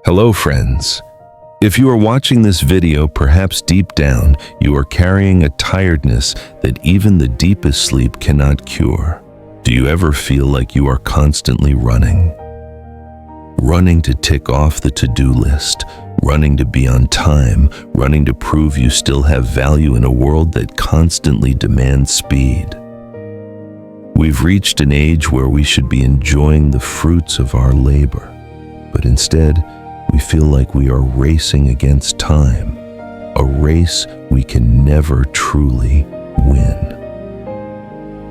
Hello friends. If you are watching this video, perhaps deep down, you are carrying a tiredness that even the deepest sleep cannot cure. Do you ever feel like you are constantly running? Running to tick off the to-do list, running to be on time, running to prove you still have value in a world that constantly demands speed. We've reached an age where we should be enjoying the fruits of our labor, but instead, we feel like we are racing against time, a race we can never truly win.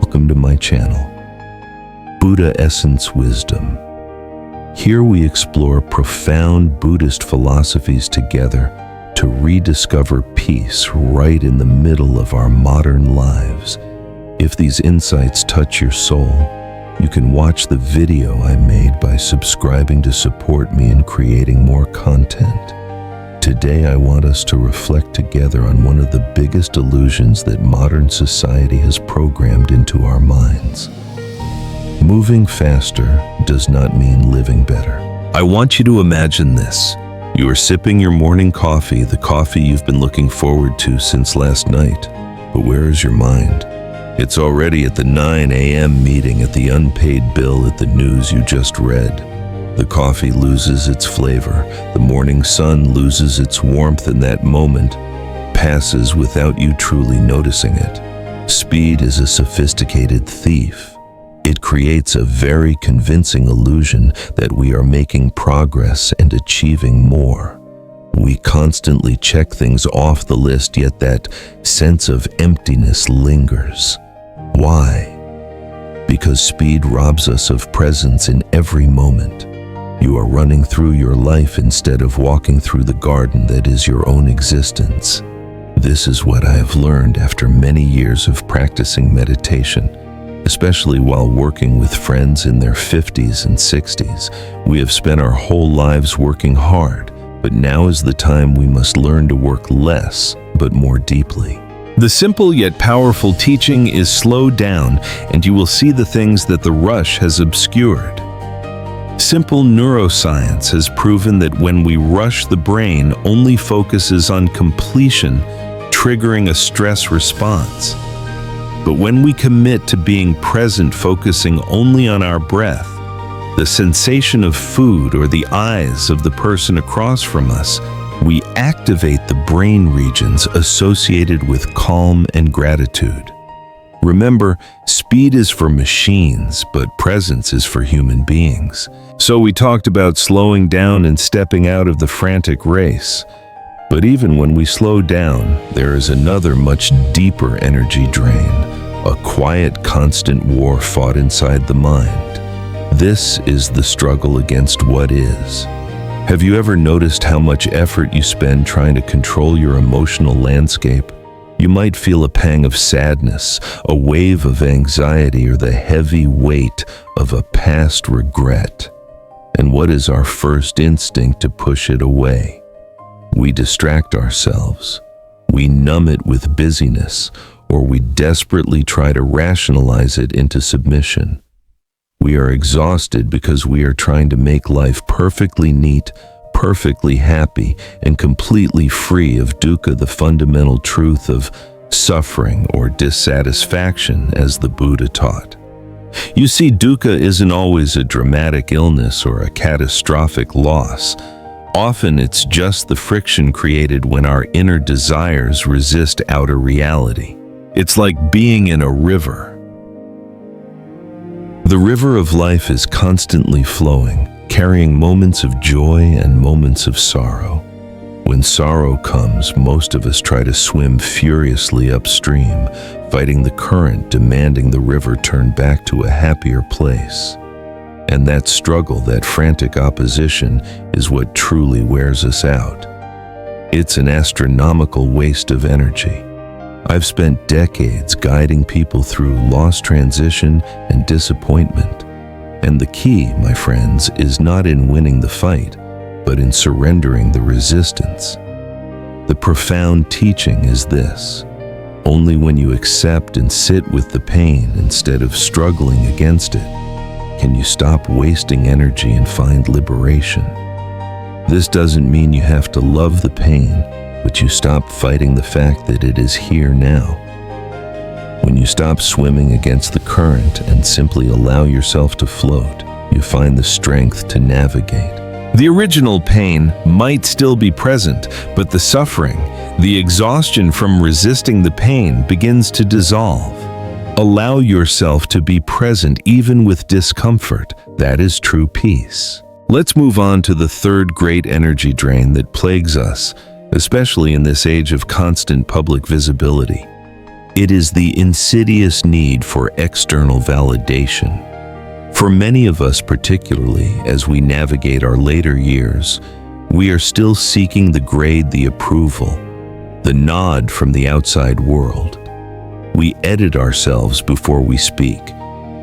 Welcome to my channel, Buddha Essence Wisdom. Here we explore profound Buddhist philosophies together to rediscover peace right in the middle of our modern lives. If these insights touch your soul, you can watch the video I made by subscribing to support me in creating more content. Today I want us to reflect together on one of the biggest illusions that modern society has programmed into our minds. Moving faster does not mean living better. I want you to imagine this. You are sipping your morning coffee, the coffee you've been looking forward to since last night. But where is your mind? It's already at the 9 a.m. meeting, at the unpaid bill, at the news you just read. The coffee loses its flavor, the morning sun loses its warmth, and that moment passes without you truly noticing it. Speed is a sophisticated thief. It creates a very convincing illusion that we are making progress and achieving more. We constantly check things off the list, yet that sense of emptiness lingers. Why? Because speed robs us of presence in every moment. You are running through your life instead of walking through the garden that is your own existence. This is what I have learned after many years of practicing meditation, especially while working with friends in their 50s and 60s. We have spent our whole lives working hard, but now is the time we must learn to work less, but more deeply. The simple yet powerful teaching is slow down, and you will see the things that the rush has obscured. Simple neuroscience has proven that when we rush, the brain only focuses on completion, triggering a stress response. But when we commit to being present, focusing only on our breath, the sensation of food, or the eyes of the person across from us, we activate the brain regions associated with calm and gratitude. Remember, speed is for machines, but presence is for human beings. So we talked about slowing down and stepping out of the frantic race. But even when we slow down, there is another much deeper energy drain, a quiet, constant war fought inside the mind. This is the struggle against what is. Have you ever noticed how much effort you spend trying to control your emotional landscape? You might feel a pang of sadness, a wave of anxiety, or the heavy weight of a past regret. And what is our first instinct to push it away? We distract ourselves. We numb it with busyness, or we desperately try to rationalize it into submission. We are exhausted because we are trying to make life perfectly neat, perfectly happy, and completely free of dukkha, the fundamental truth of suffering or dissatisfaction, as the Buddha taught. You see, dukkha isn't always a dramatic illness or a catastrophic loss. Often it's just the friction created when our inner desires resist outer reality. It's like being in a river. The river of life is constantly flowing, carrying moments of joy and moments of sorrow. When sorrow comes, most of us try to swim furiously upstream, fighting the current, demanding the river turn back to a happier place. And that struggle, that frantic opposition, is what truly wears us out. It's an astronomical waste of energy. I've spent decades guiding people through loss, transition, and disappointment. And the key, my friends, is not in winning the fight, but in surrendering the resistance. The profound teaching is this: only when you accept and sit with the pain instead of struggling against it, can you stop wasting energy and find liberation. This doesn't mean you have to love the pain, but you stop fighting the fact that it is here now. When you stop swimming against the current and simply allow yourself to float, you find the strength to navigate. The original pain might still be present, but the suffering, the exhaustion from resisting the pain begins to dissolve. Allow yourself to be present even with discomfort. That is true peace. Let's move on to the third great energy drain that plagues us, especially in this age of constant public visibility. It is the insidious need for external validation. For many of us, particularly as we navigate our later years, we are still seeking the grade, the approval, the nod from the outside world. We edit ourselves before we speak.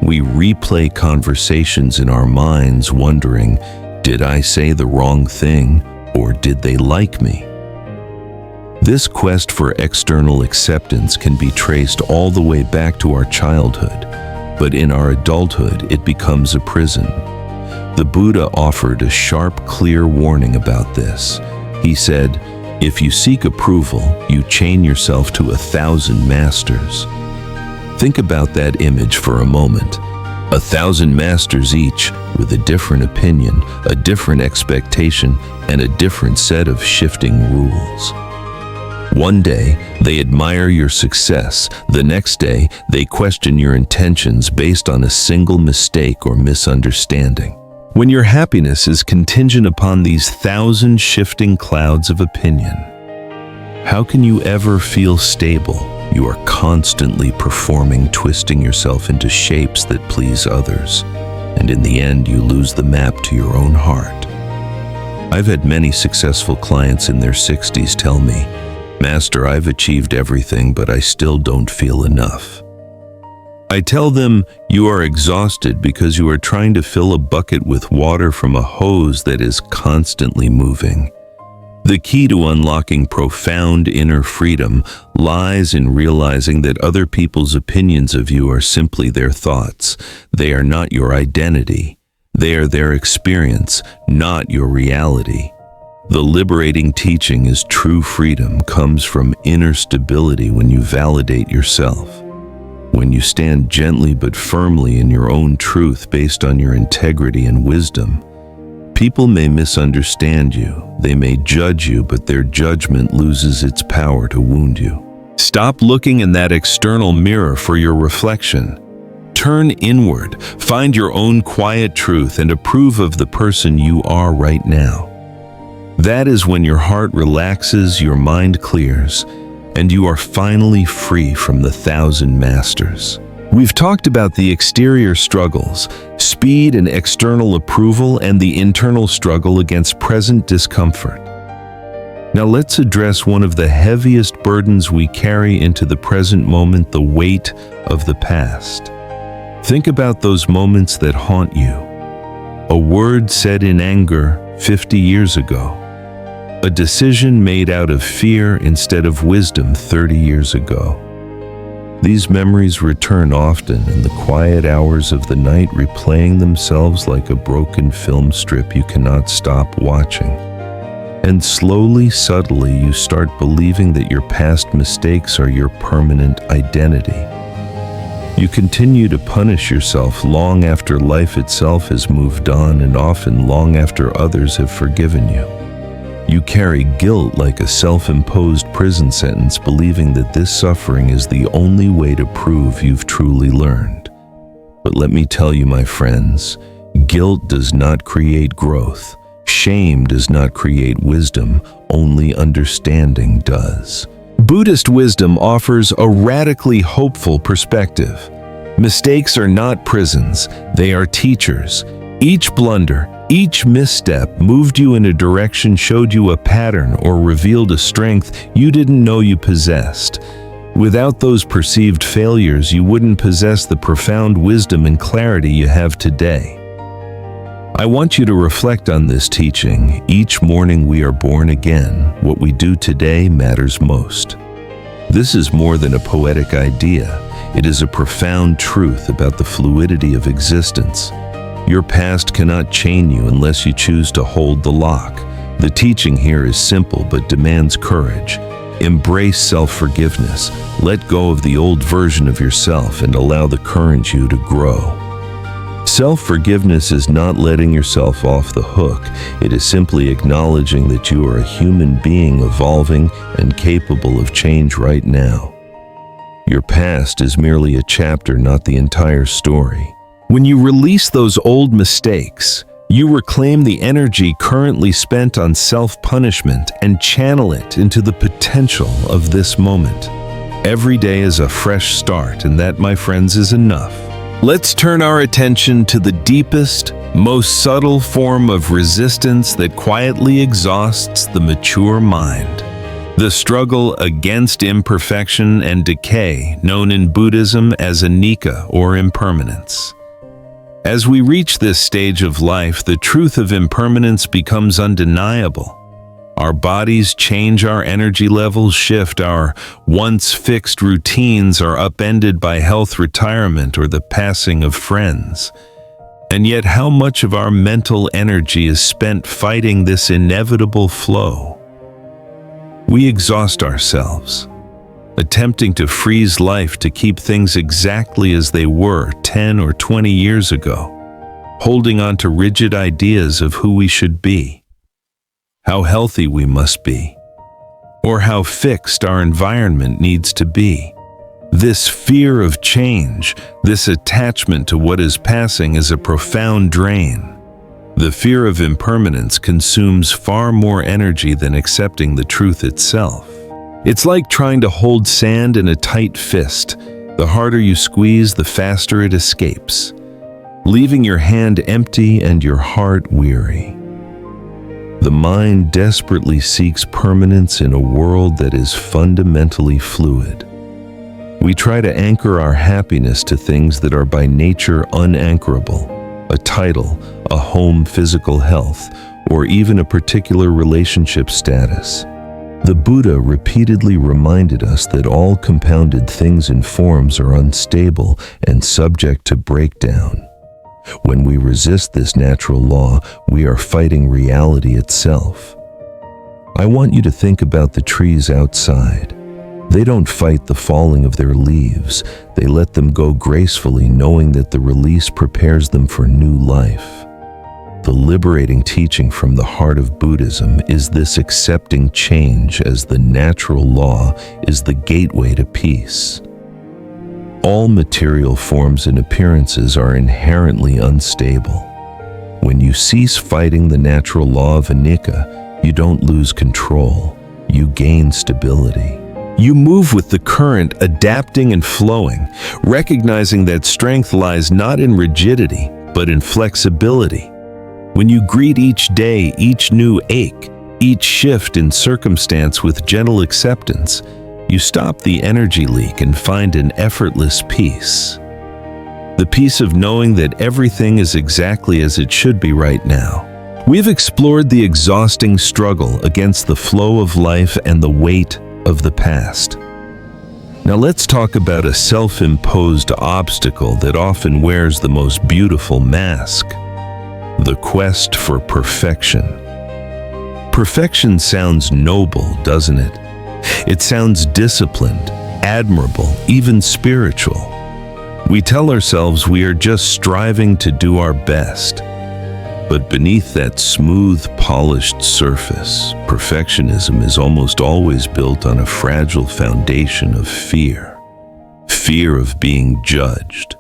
We replay conversations in our minds wondering, did I say the wrong thing or did they like me? This quest for external acceptance can be traced all the way back to our childhood, but in our adulthood it becomes a prison. The Buddha offered a sharp, clear warning about this. He said, if you seek approval, you chain yourself to 1,000 masters. Think about that image for a moment. 1,000 masters each with a different opinion, a different expectation, and a different set of shifting rules. One day, they admire your success. The next day, they question your intentions based on a single mistake or misunderstanding. When your happiness is contingent upon these 1,000 shifting clouds of opinion, how can you ever feel stable? You are constantly performing, twisting yourself into shapes that please others, and in the end you lose the map to your own heart. I've had many successful clients in their 60s tell me, Master, I've achieved everything, but I still don't feel enough. I tell them, you are exhausted because you are trying to fill a bucket with water from a hose that is constantly moving. The key to unlocking profound inner freedom lies in realizing that other people's opinions of you are simply their thoughts. They are not your identity. They are their experience, not your reality. The liberating teaching is true freedom comes from inner stability when you validate yourself. When you stand gently but firmly in your own truth based on your integrity and wisdom, people may misunderstand you, they may judge you, but their judgment loses its power to wound you. Stop looking in that external mirror for your reflection. Turn inward, find your own quiet truth, and approve of the person you are right now. That is when your heart relaxes, your mind clears, and you are finally free from the 1,000 masters. We've talked about the exterior struggles, speed and external approval, and the internal struggle against present discomfort. Now let's address one of the heaviest burdens we carry into the present moment, the weight of the past. Think about those moments that haunt you. A word said in anger 50 years ago. A decision made out of fear instead of wisdom 30 years ago. These memories return often in the quiet hours of the night, replaying themselves like a broken film strip you cannot stop watching. And slowly, subtly, you start believing that your past mistakes are your permanent identity. You continue to punish yourself long after life itself has moved on, and often long after others have forgiven you. You carry guilt like a self-imposed prison sentence, believing that this suffering is the only way to prove you've truly learned. But let me tell you, my friends, guilt does not create growth. Shame does not create wisdom. Only understanding does. Buddhist wisdom offers a radically hopeful perspective. Mistakes are not prisons, they are teachers. Each blunder, each misstep moved you in a direction, showed you a pattern, or revealed a strength you didn't know you possessed. Without those perceived failures, you wouldn't possess the profound wisdom and clarity you have today. I want you to reflect on this teaching. Each morning we are born again. What we do today matters most. This is more than a poetic idea. It is a profound truth about the fluidity of existence. Your past cannot chain you unless you choose to hold the lock. The teaching here is simple but demands courage. Embrace self-forgiveness. Let go of the old version of yourself and allow the current you to grow. Self-forgiveness is not letting yourself off the hook. It is simply acknowledging that you are a human being evolving and capable of change right now. Your past is merely a chapter, not the entire story. When you release those old mistakes, you reclaim the energy currently spent on self-punishment and channel it into the potential of this moment. Every day is a fresh start, and that, my friends, is enough. Let's turn our attention to the deepest, most subtle form of resistance that quietly exhausts the mature mind. The struggle against imperfection and decay, known in Buddhism as anicca or impermanence. As we reach this stage of life, the truth of impermanence becomes undeniable. Our bodies change, our energy levels shift, our once fixed routines are upended by health retirement or the passing of friends. And yet, how much of our mental energy is spent fighting this inevitable flow? We exhaust ourselves, attempting to freeze life to keep things exactly as they were 10 or 20 years ago, holding on to rigid ideas of who we should be, how healthy we must be, or how fixed our environment needs to be. This fear of change, this attachment to what is passing, is a profound drain. The fear of impermanence consumes far more energy than accepting the truth itself. It's like trying to hold sand in a tight fist. The harder you squeeze, the faster it escapes, leaving your hand empty and your heart weary. The mind desperately seeks permanence in a world that is fundamentally fluid. We try to anchor our happiness to things that are by nature unanchorable: a title, a home, physical health, or even a particular relationship status. The Buddha repeatedly reminded us that all compounded things and forms are unstable and subject to breakdown. When we resist this natural law, we are fighting reality itself. I want you to think about the trees outside. They don't fight the falling of their leaves. They let them go gracefully, knowing that the release prepares them for new life. The liberating teaching from the heart of Buddhism is this: accepting change as the natural law is the gateway to peace. All material forms and appearances are inherently unstable. When you cease fighting the natural law of anicca, you don't lose control, you gain stability. You move with the current, adapting and flowing, recognizing that strength lies not in rigidity, but in flexibility. When you greet each day, each new ache, each shift in circumstance with gentle acceptance, you stop the energy leak and find an effortless peace. The peace of knowing that everything is exactly as it should be right now. We've explored the exhausting struggle against the flow of life and the weight of the past. Now let's talk about a self-imposed obstacle that often wears the most beautiful mask: the quest for perfection. Perfection sounds noble, doesn't it? It sounds disciplined, admirable, even spiritual. We tell ourselves we are just striving to do our best. But beneath that smooth, polished surface, perfectionism is almost always built on a fragile foundation of fear. Fear of being judged.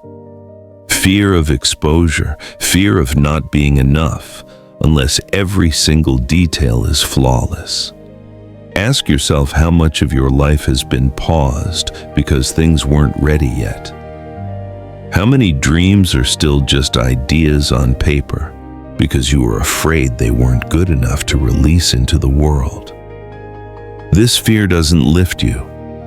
Fear of exposure. Fear of not being enough unless every single detail is flawless. Ask yourself how much of your life has been paused because things weren't ready yet. How many dreams are still just ideas on paper because you were afraid they weren't good enough to release into the world? This fear doesn't lift you,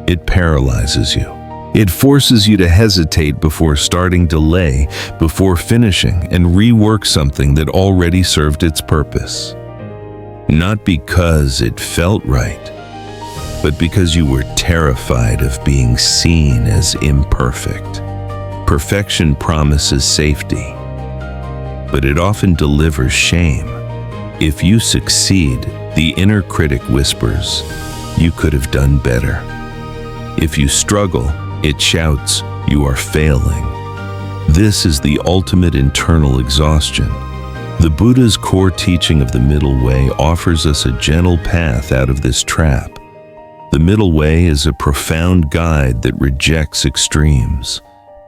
it paralyzes you. It forces you to hesitate before starting, delay before finishing, and rework something that already served its purpose. Not because it felt right, but because you were terrified of being seen as imperfect. Perfection promises safety, but it often delivers shame. If you succeed, The inner critic whispers, "You could have done better." If you struggle, it shouts, "You are failing." This is the ultimate internal exhaustion. The Buddha's core teaching of the middle way offers us a gentle path out of this trap. The middle way is a profound guide that rejects extremes.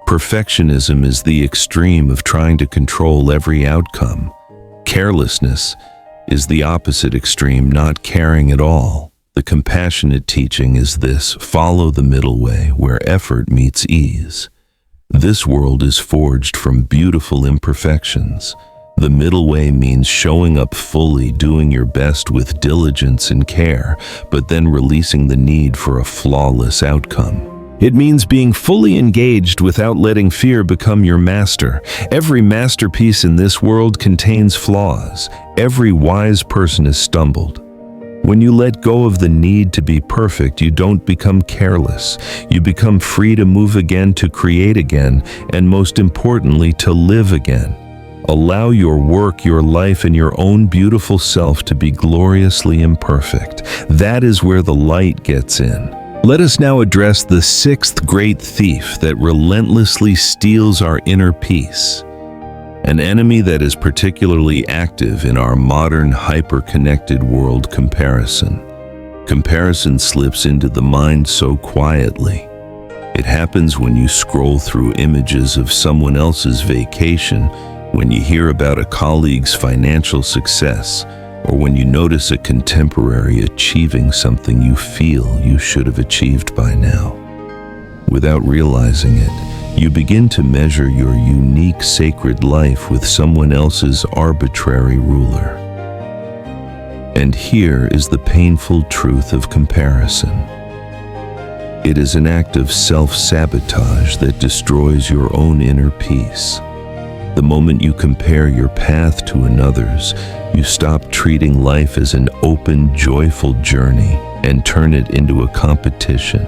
Perfectionism is the extreme of trying to control every outcome. Carelessness is the opposite extreme, not caring at all. The compassionate teaching is this: follow the middle way where effort meets ease. This world is forged from beautiful imperfections. The middle way means showing up fully, doing your best with diligence and care, but then releasing the need for a flawless outcome. It means being fully engaged without letting fear become your master. Every masterpiece in this world contains flaws. Every wise person has stumbled. When you let go of the need to be perfect, you don't become careless. You become free to move again, to create again, and most importantly, to live again. Allow your work, your life, and your own beautiful self to be gloriously imperfect. That is where the light gets in. Let us now address the sixth great thief that relentlessly steals our inner peace. An enemy that is particularly active in our modern, hyper-connected world: comparison. Comparison slips into the mind so quietly. It happens when you scroll through images of someone else's vacation, when you hear about a colleague's financial success, or when you notice a contemporary achieving something you feel you should have achieved by now. Without realizing it, you begin to measure your unique sacred life with someone else's arbitrary ruler. And here is the painful truth of comparison. It is an act of self-sabotage that destroys your own inner peace. The moment you compare your path to another's, you stop treating life as an open, joyful journey and turn it into a competition,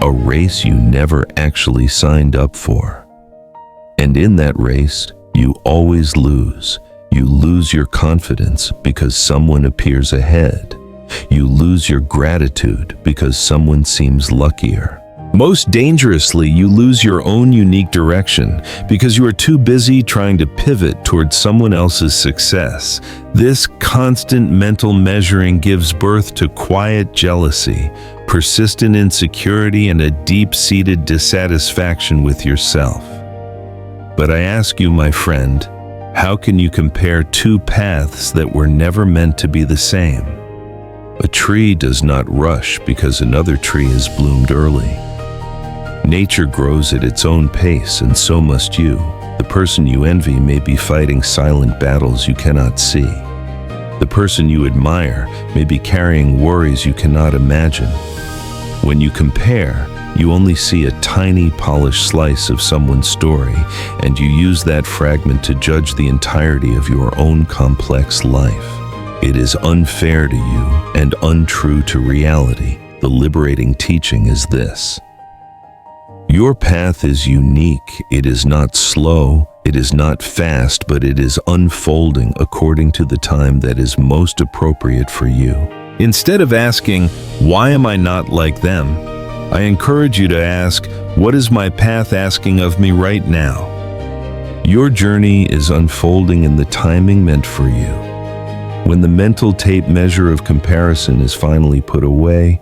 a race you never actually signed up for. And in that race, you always lose. You lose your confidence because someone appears ahead. You lose your gratitude because someone seems luckier. Most dangerously, you lose your own unique direction because you are too busy trying to pivot towards someone else's success. This constant mental measuring gives birth to quiet jealousy, persistent insecurity, and a deep-seated dissatisfaction with yourself. But I ask you, my friend, how can you compare two paths that were never meant to be the same? A tree does not rush because another tree has bloomed early. Nature grows at its own pace, and so must you. The person you envy may be fighting silent battles you cannot see. The person you admire may be carrying worries you cannot imagine. When you compare, you only see a tiny, polished slice of someone's story, and you use that fragment to judge the entirety of your own complex life. It is unfair to you and untrue to reality. The liberating teaching is this: your path is unique. It is not slow, it is not fast, but it is unfolding according to the time that is most appropriate for you. Instead of asking, "Why am I not like them?" I encourage you to ask, "What is my path asking of me right now?" Your journey is unfolding in the timing meant for you. When the mental tape measure of comparison is finally put away,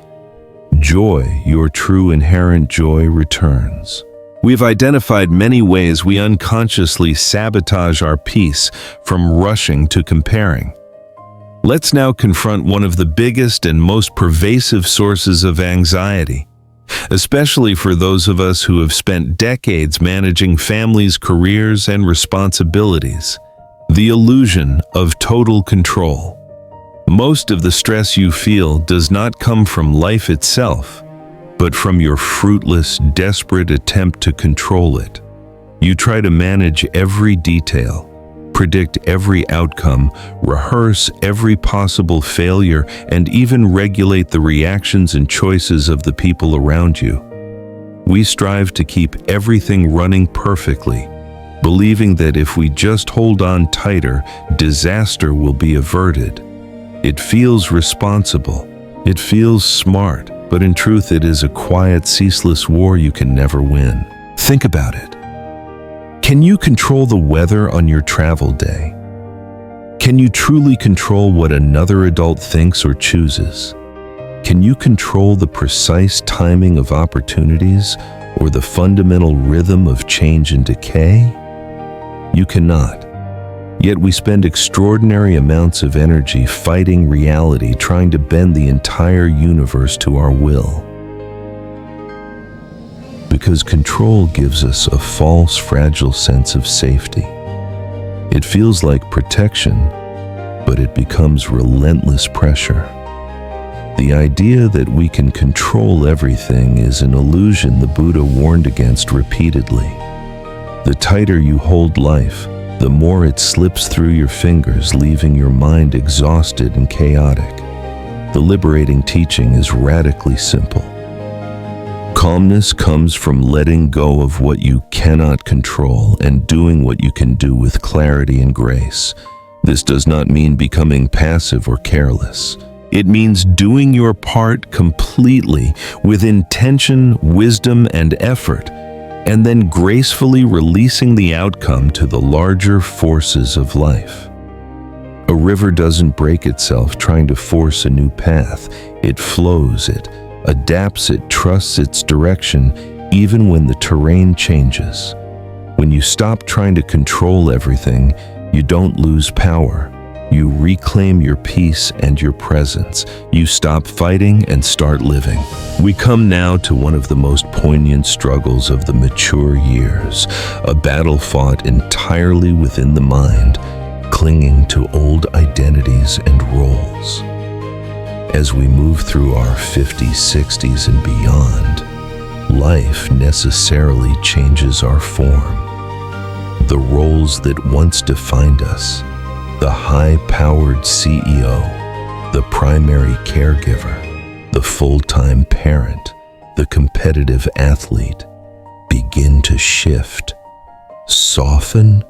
joy, your true inherent joy, returns. We've identified many ways we unconsciously sabotage our peace from rushing to comparing. Let's now confront one of the biggest and most pervasive sources of anxiety, especially for those of us who have spent decades managing families, careers, and responsibilities: the illusion of total control. Most of the stress you feel does not come from life itself, but from your fruitless, desperate attempt to control it. You try to manage every detail, predict every outcome, rehearse every possible failure, and even regulate the reactions and choices of the people around you. We strive to keep everything running perfectly, believing that if we just hold on tighter, disaster will be averted. It feels responsible. It feels smart, but in truth it is a quiet, ceaseless war you can never win. Think about it. Can you control the weather on your travel day? Can you truly control what another adult thinks or chooses? Can you control the precise timing of opportunities or the fundamental rhythm of change and decay? You cannot. Yet we spend extraordinary amounts of energy fighting reality, trying to bend the entire universe to our will. Because control gives us a false, fragile sense of safety. It feels like protection, but it becomes relentless pressure. The idea that we can control everything is an illusion the Buddha warned against repeatedly. The tighter you hold life, the more it slips through your fingers, leaving your mind exhausted and chaotic. The liberating teaching is radically simple. Calmness comes from letting go of what you cannot control and doing what you can do with clarity and grace. This does not mean becoming passive or careless. It means doing your part completely with intention, wisdom, and effort, and then gracefully releasing the outcome to the larger forces of life. A river doesn't break itself trying to force a new path. It flows, it adapts, it trusts its direction, even when the terrain changes. When you stop trying to control everything, you don't lose power. You reclaim your peace and your presence. You stop fighting and start living. We come now to one of the most poignant struggles of the mature years, a battle fought entirely within the mind, clinging to old identities and roles. As we move through our 50s, 60s, and beyond, life necessarily changes our form. The roles that once defined us, the high-powered CEO, the primary caregiver, the full-time parent, the competitive athlete, begin to shift, soften,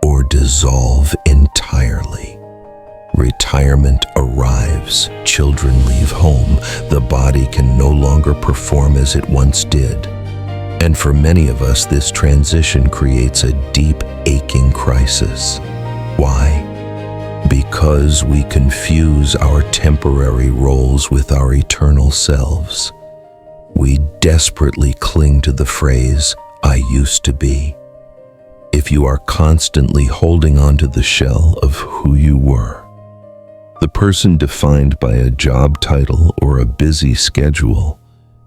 or dissolve entirely. Retirement arrives, children leave home, the body can no longer perform as it once did. And for many of us, this transition creates a deep, aching crisis. Why? Because we confuse our temporary roles with our eternal selves. We desperately cling to the phrase, "I used to be." If you are constantly holding on to the shell of who you were, the person defined by a job title or a busy schedule,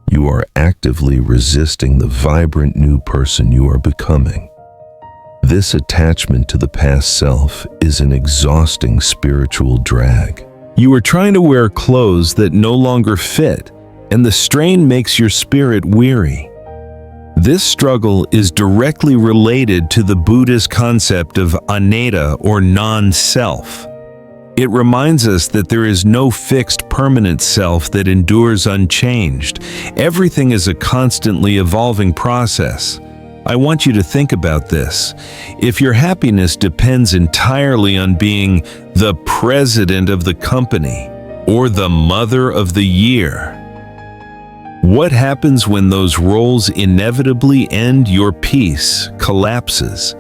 you are actively resisting the vibrant new person you are becoming. This attachment to the past self is an exhausting spiritual drag. You are trying to wear clothes that no longer fit, and the strain makes your spirit weary. This struggle is directly related to the Buddhist concept of anatta, or non-self. It reminds us that there is no fixed, permanent self that endures unchanged. Everything is a constantly evolving process. I want you to think about this. If your happiness depends entirely on being the president of the company or the mother of the year, what happens when those roles inevitably end? Your peace collapses.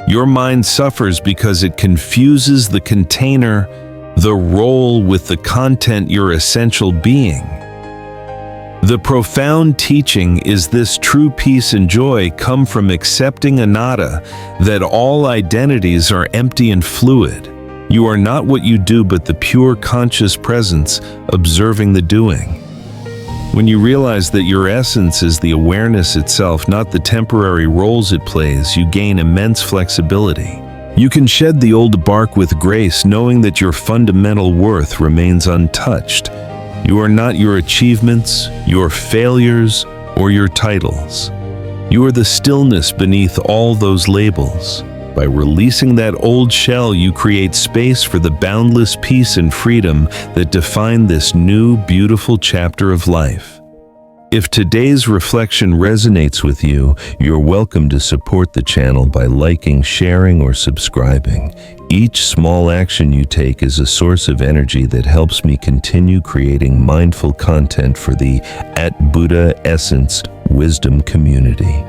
Your mind suffers because it confuses the container, the role, with the content, your essential being. The profound teaching is this: true peace and joy come from accepting anatta, that all identities are empty and fluid. You are not what you do, but the pure conscious presence observing the doing. When you realize that your essence is the awareness itself, not the temporary roles it plays, you gain immense flexibility. You can shed the old bark with grace, knowing that your fundamental worth remains untouched. You are not your achievements, your failures, or your titles. You are the stillness beneath all those labels. By releasing that old shell, you create space for the boundless peace and freedom that define this new, beautiful chapter of life. If today's reflection resonates with you, you're welcome to support the channel by liking, sharing, or subscribing. Each small action you take is a source of energy that helps me continue creating mindful content for the @Buddha Essence Wisdom community.